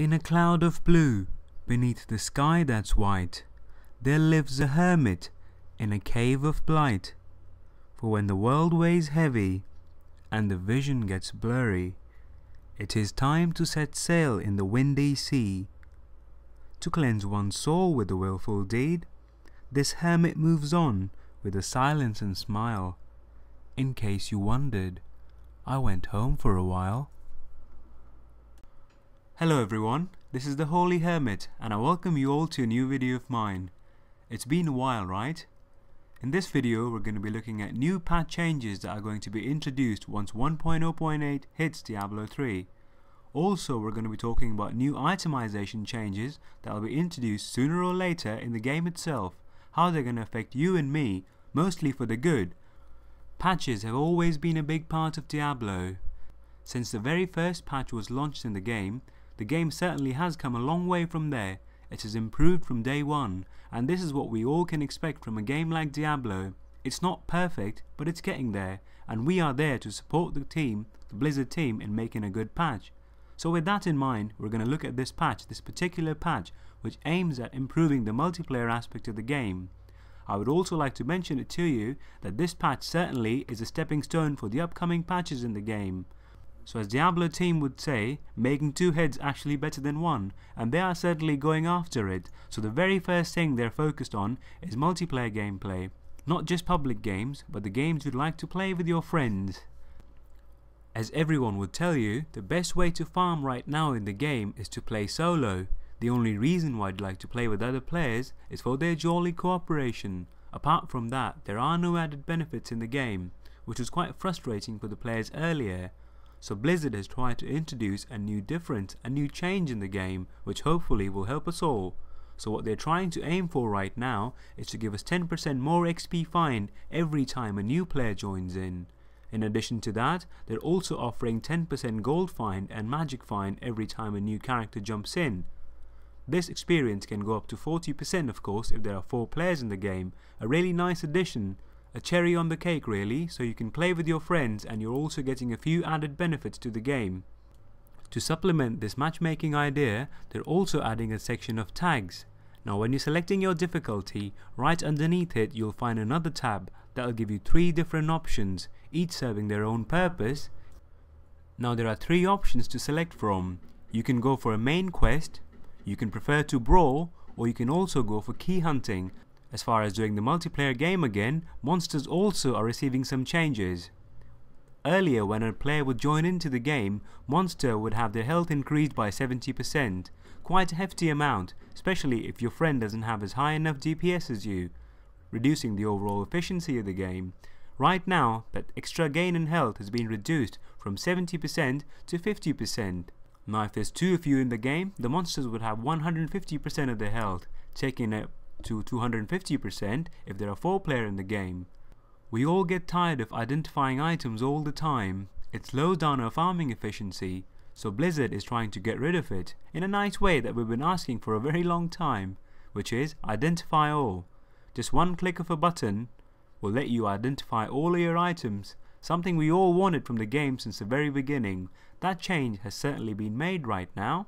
In a cloud of blue, beneath the sky that's white, there lives a hermit in a cave of blight. For when the world weighs heavy and the vision gets blurry, it is time to set sail in the windy sea. To cleanse one's soul with a willful deed, this hermit moves on with a silence and smile. In case you wondered, I went home for a while. Hello everyone, this is the Holy Hermit and I welcome you all to a new video of mine. It's been a while, right? In this video we're going to be looking at new patch changes that are going to be introduced once 1.0.8 hits Diablo 3. Also we're going to be talking about new itemization changes that will be introduced sooner or later in the game itself, how they're going to affect you and me, mostly for the good. Patches have always been a big part of Diablo. Since the very first patch was launched in the game certainly has come a long way from there. It has improved from day one, and this is what we all can expect from a game like Diablo. It's not perfect, but it's getting there, and we are there to support the team, the Blizzard team, in making a good patch. So with that in mind, we're going to look at this patch, this particular patch, which aims at improving the multiplayer aspect of the game. I would also like to mention it to you that this patch certainly is a stepping stone for the upcoming patches in the game. So as Diablo team would say, making two heads actually better than one, and they are certainly going after it. So the very first thing they're focused on is multiplayer gameplay. Not just public games, but the games you'd like to play with your friends. As everyone would tell you, the best way to farm right now in the game is to play solo. The only reason why I'd like to play with other players is for their jolly cooperation. Apart from that, there are no added benefits in the game, which was quite frustrating for the players earlier. So Blizzard has tried to introduce a new difference, a new change in the game, which hopefully will help us all. So what they're trying to aim for right now is to give us 10% more XP find every time a new player joins in. In addition to that, they're also offering 10% gold find and magic find every time a new character jumps in. This experience can go up to 40% of course if there are 4 players in the game, a really nice addition. A cherry on the cake really, so you can play with your friends and you're also getting a few added benefits to the game. To supplement this matchmaking idea, they're also adding a section of tags. Now when you're selecting your difficulty, right underneath it you'll find another tab that'll give you 3 different options, each serving their own purpose. Now there are 3 options to select from. You can go for a main quest, you can prefer to brawl, or you can also go for key hunting. As far as doing the multiplayer game again, monsters also are receiving some changes. Earlier when a player would join into the game, monster would have their health increased by 70%. Quite a hefty amount, especially if your friend doesn't have as high enough DPS as you, reducing the overall efficiency of the game. Right now, that extra gain in health has been reduced from 70% to 50%. Now if there's 2 of you in the game, the monsters would have 150% of their health, taking it to 250% if there are 4 players in the game. We all get tired of identifying items all the time. It slows down our farming efficiency, so Blizzard is trying to get rid of it in a nice way that we've been asking for a very long time, which is identify all. Just one click of a button will let you identify all of your items, something we all wanted from the game since the very beginning. That change has certainly been made right now.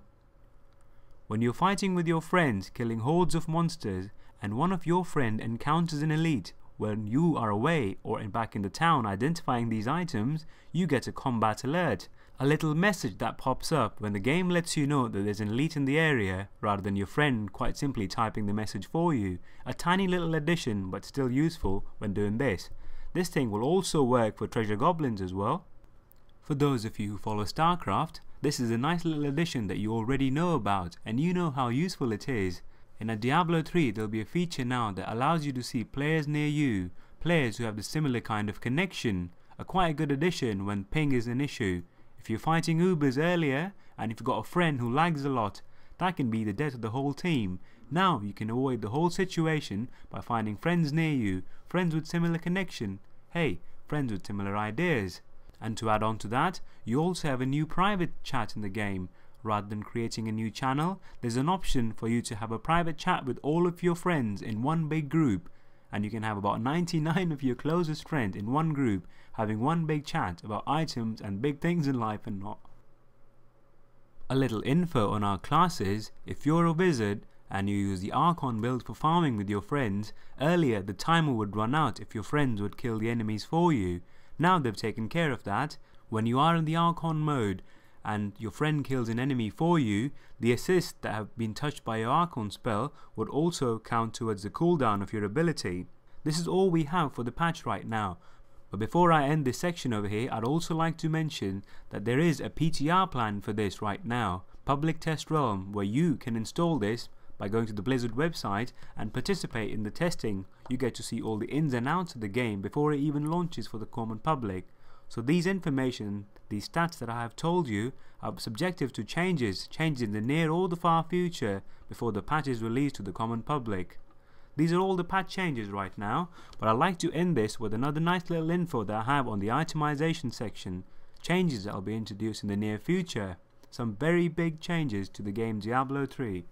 When you're fighting with your friends, killing hordes of monsters, and one of your friend encounters an elite when you are away or back in the town identifying these items, you get a combat alert. A little message that pops up when the game lets you know that there's an elite in the area, rather than your friend quite simply typing the message for you. A tiny little addition, but still useful when doing this. This thing will also work for treasure goblins as well. For those of you who follow StarCraft, this is a nice little addition that you already know about, and you know how useful it is. In a Diablo 3 there'll be a feature now that allows you to see players near you, players who have the similar kind of connection, a quite a good addition when ping is an issue. If you're fighting Ubers earlier, and if you've got a friend who lags a lot, that can be the death of the whole team. Now you can avoid the whole situation by finding friends near you, friends with similar connection, hey, friends with similar ideas. And to add on to that, you also have a new private chat in the game. Rather than creating a new channel, there's an option for you to have a private chat with all of your friends in one big group, and you can have about 99 of your closest friends in one group having one big chat about items and big things in life and not. A little info on our classes: if you're a wizard and you use the Archon build for farming with your friends, earlier the timer would run out if your friends would kill the enemies for you. Now they've taken care of that. When you are in the Archon mode and your friend kills an enemy for you, the assists that have been touched by your Archon spell would also count towards the cooldown of your ability. This is all we have for the patch right now. But before I end this section over here, I'd also like to mention that there is a PTR plan for this right now, Public Test Realm, where you can install this by going to the Blizzard website and participate in the testing. You get to see all the ins and outs of the game before it even launches for the common public. So these information, these stats that I have told you, are subjective to changes in the near or the far future before the patch is released to the common public. These are all the patch changes right now, but I'd like to end this with another nice little info that I have on the itemization section. Changes that will be introduced in the near future. Some very big changes to the game Diablo 3.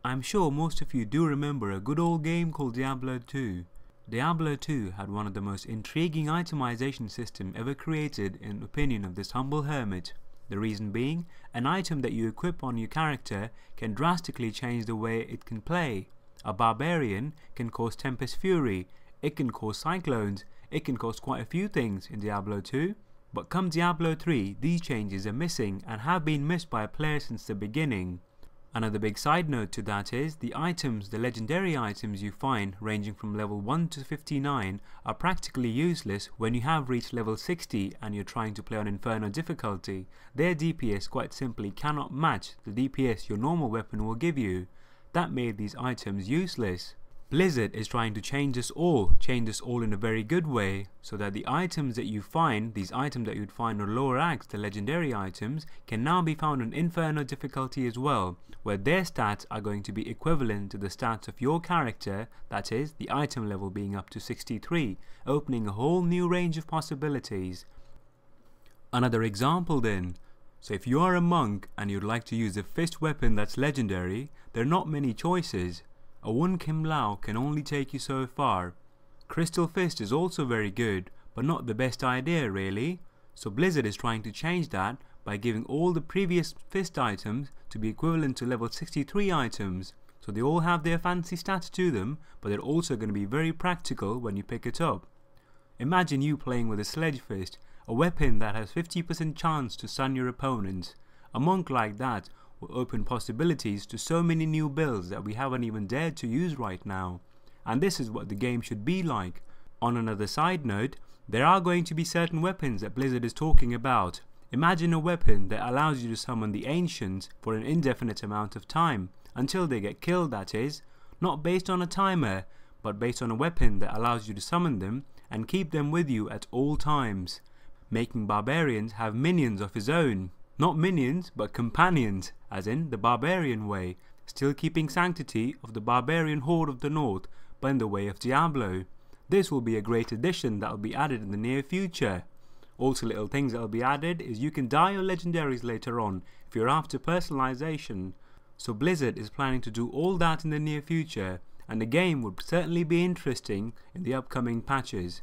I'm sure most of you do remember a good old game called Diablo 2. Diablo 2 had one of the most intriguing itemization system ever created in opinion of this humble hermit. The reason being, an item that you equip on your character can drastically change the way it can play. A barbarian can cause Tempest Fury, it can cause cyclones, it can cause quite a few things in Diablo 2. But come Diablo 3, these changes are missing and have been missed by a player since the beginning. Another big side note to that is, the items, the legendary items you find ranging from level 1 to 59 are practically useless when you have reached level 60 and you're trying to play on Inferno difficulty. Their DPS quite simply cannot match the DPS your normal weapon will give you. That made these items useless. Blizzard is trying to change this all in a very good way, so that the items that you find, these items that you'd find on lower acts, the legendary items, can now be found on Inferno difficulty as well, where their stats are going to be equivalent to the stats of your character, that is, the item level being up to 63, opening a whole new range of possibilities. Another example then. So if you are a monk and you'd like to use a fist weapon that's legendary, there are not many choices. A 1 Kim Lao can only take you so far. Crystal Fist is also very good, but not the best idea really. So Blizzard is trying to change that by giving all the previous fist items to be equivalent to level 63 items. So they all have their fancy stats to them, but they're also going to be very practical when you pick it up. Imagine you playing with a Sledge Fist, a weapon that has 50% chance to stun your opponents. A monk like that will open possibilities to so many new builds that we haven't even dared to use right now. And this is what the game should be like. On another side note, there are going to be certain weapons that Blizzard is talking about. Imagine a weapon that allows you to summon the Ancients for an indefinite amount of time, until they get killed that is, not based on a timer, but based on a weapon that allows you to summon them and keep them with you at all times, making barbarians have minions of his own. Not minions, but companions, as in the barbarian way, still keeping sanctity of the barbarian horde of the north, but in the way of Diablo. This will be a great addition that will be added in the near future. Also little things that will be added is you can dye your legendaries later on if you're after personalization. So Blizzard is planning to do all that in the near future, and the game would certainly be interesting in the upcoming patches.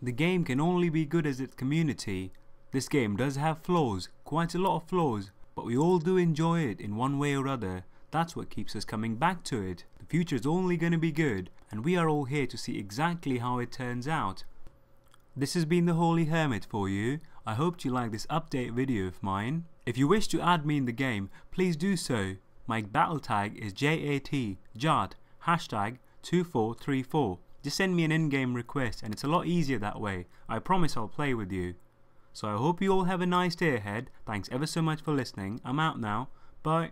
The game can only be good as its community. This game does have flaws, quite a lot of flaws, but we all do enjoy it in one way or other. That's what keeps us coming back to it. The future is only going to be good, and we are all here to see exactly how it turns out. This has been the Holy Hermit for you. I hope you like this update video of mine. If you wish to add me in the game, please do so. My battle tag is JAT, hashtag 2434. Just send me an in-game request and it's a lot easier that way. I promise I'll play with you. So I hope you all have a nice day ahead. Thanks ever so much for listening. I'm out now. Bye.